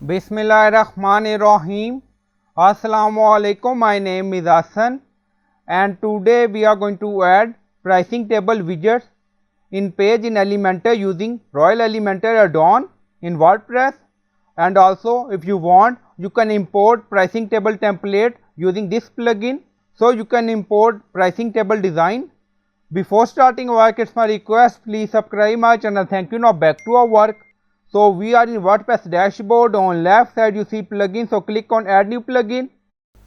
Bismillahirrahmanirrahim. Assalamu alaikum. My name is Hassan and today we are going to add pricing table widgets in page in Elementor using Royal Elementor add-on in WordPress, and also if you want you can import pricing table template using this plugin. So you can import pricing table design. Before starting work, it's my request, please subscribe my channel. Thank you. Now back to our work. So we are in WordPress dashboard. On left side you see plugin, so click on add new plugin.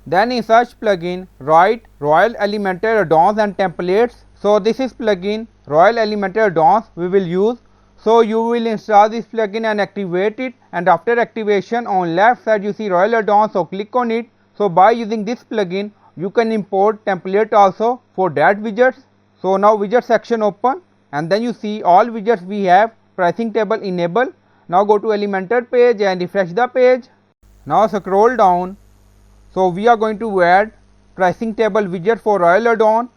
Then in search plugin write Royal Elementor add-ons and templates. So this is plugin Royal Elementor add-ons we will use. So you will install this plugin and activate it, and after activation on left side you see Royal add-ons, so click on it. So by using this plugin you can import template also for that widgets. So now widget section open and then you see all widgets we have pricing table enable. Now go to Elementor page and refresh the page. Now scroll down. So we are going to add pricing table widget for Royal add-on,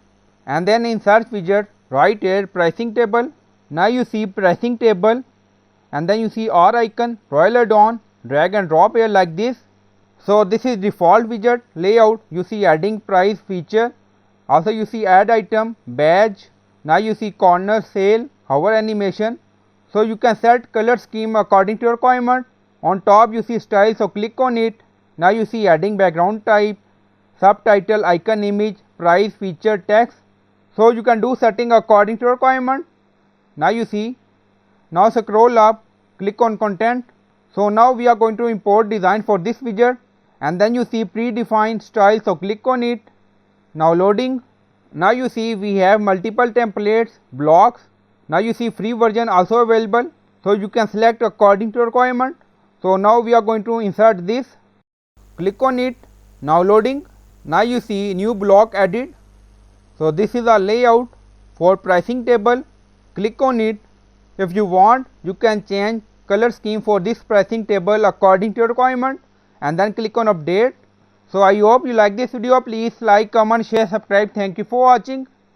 and then in search widget write here pricing table. Now you see pricing table and then you see R icon Royal add-on, drag and drop here like this. So this is default widget layout. You see adding price feature, also you see add item, badge. Now you see corner, sale, hover animation. So you can set color scheme according to your requirement. On top you see style, so click on it. Now you see adding background type, subtitle, icon, image, price, feature, text. So you can do setting according to your requirement. Now you see, now scroll up, click on content. So now we are going to import design for this widget, and then you see predefined style, so click on it. Now loading. Now you see we have multiple templates, blocks. Now you see free version also available, so you can select according to your requirement. So now we are going to insert this, click on it. Now loading. Now you see new block added. So this is a layout for pricing table, click on it. If you want you can change color scheme for this pricing table according to your requirement, and then click on update. So I hope you like this video. Please like, comment, share, subscribe. Thank you for watching.